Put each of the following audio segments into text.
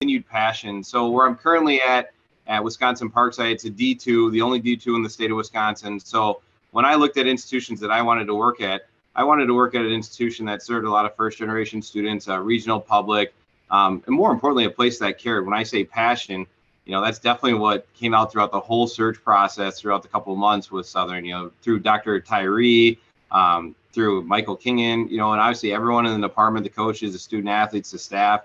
continued passion. So where I'm currently at Wisconsin Parkside, it's a D2, the only D2 in the state of Wisconsin. So when I looked at institutions that I wanted to work at, I wanted to work at an institution that served a lot of first generation students, regional public, and more importantly, a place that cared. When I say passion, that's definitely what came out throughout the whole search process throughout the couple of months with Southern, through Dr. Tyree, through Michael Kingan, and obviously everyone in the department, the coaches, the student athletes, the staff.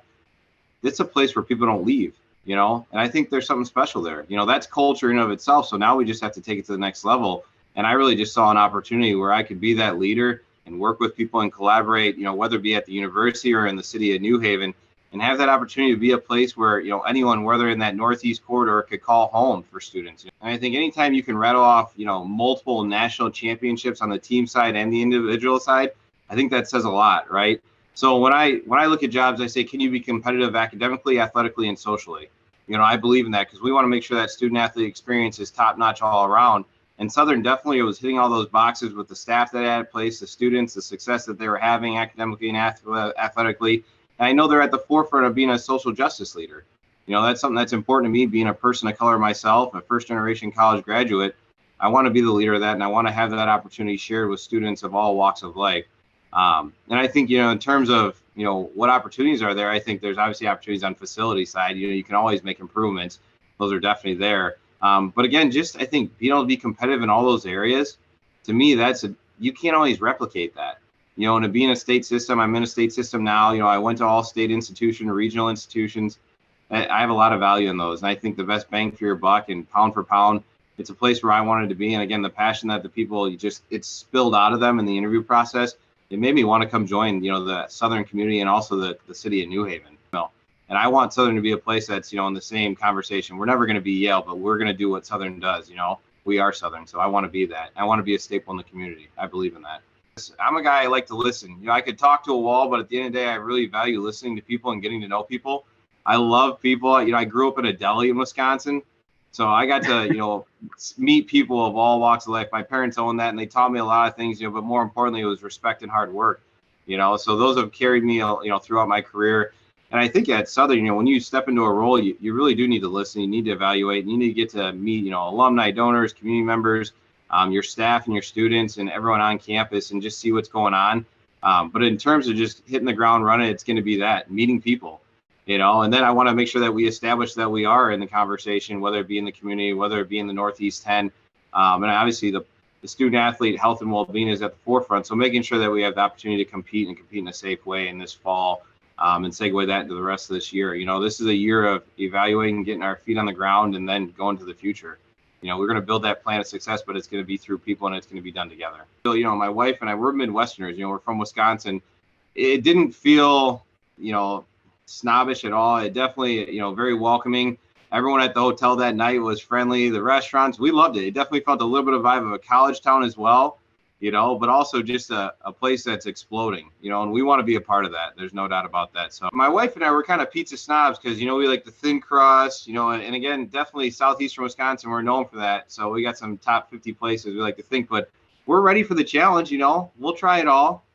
It's a place where people don't leave, and I think there's something special there. That's culture in and of itself. So now we just have to take it to the next level. And I really just saw an opportunity where I could be that leader and work with people and collaborate, whether it be at the university or in the city of New Haven, and have that opportunity to be a place where, anyone, whether in that Northeast corridor, could call home for students. And I think anytime you can rattle off, multiple national championships on the team side and the individual side, I think that says a lot, right? So when I look at jobs, I say, can you be competitive academically, athletically, and socially? I believe in that because we want to make sure that student athlete experience is top notch all around. And Southern definitely was hitting all those boxes with the staff that had in place, the students, the success that they were having academically and athletically. And I know they're at the forefront of being a social justice leader. That's something that's important to me, being a person of color myself, a first generation college graduate. I want to be the leader of that, and I want to have that opportunity shared with students of all walks of life. And I think, in terms of, what opportunities are there, I think there's obviously opportunities on facility side. You can always make improvements. Those are definitely there. But again, I think being able to be competitive in all those areas, to me, you can't always replicate that. And to be in a state system, I'm in a state system now. I went to all state institutions, regional institutions. I have a lot of value in those. And I think the best bang for your buck and pound for pound, it's a place where I wanted to be. And again, the passion that the people, it's spilled out of them in the interview process. It made me want to come join, the Southern community and also the city of New Haven. And I want Southern to be a place that's, in the same conversation. We're never going to be Yale, but we're going to do what Southern does. We are Southern. So I want to be that. I want to be a staple in the community. I believe in that. I'm a guy, I like to listen. I could talk to a wall, but at the end of the day, I really value listening to people and getting to know people. I love people. I grew up in a deli in Wisconsin. So I got to, meet people of all walks of life. My parents owned that, and they taught me a lot of things, but more importantly, it was respect and hard work, So those have carried me, throughout my career. And I think at Southern, when you step into a role, you really do need to listen. You need to evaluate. You need to get to meet, alumni, donors, community members, your staff and your students and everyone on campus, and just see what's going on. But in terms of just hitting the ground running, it's going to be that, meeting people. And then I want to make sure that we establish that we are in the conversation, whether it be in the community, whether it be in the Northeast 10. And obviously the student athlete health and well-being is at the forefront. So making sure that we have the opportunity to compete in a safe way in this fall, and segue that into the rest of this year. This is a year of evaluating, getting our feet on the ground, and then going to the future. We're going to build that plan of success, but it's going to be through people, and it's going to be done together. So, my wife and I, we're Midwesterners, we're from Wisconsin. It didn't feel, snobbish at all. It definitely, very welcoming. Everyone at the hotel that night was friendly. The restaurants, we loved it. It definitely felt a little bit of a vibe of a college town as well, but also just a place that's exploding, and we want to be a part of that. There's no doubt about that. So my wife and I were kind of pizza snobs because, we like the thin crust, and again, definitely southeastern Wisconsin, we're known for that. So we got some top 50 places we like to think, but we're ready for the challenge. We'll try it all.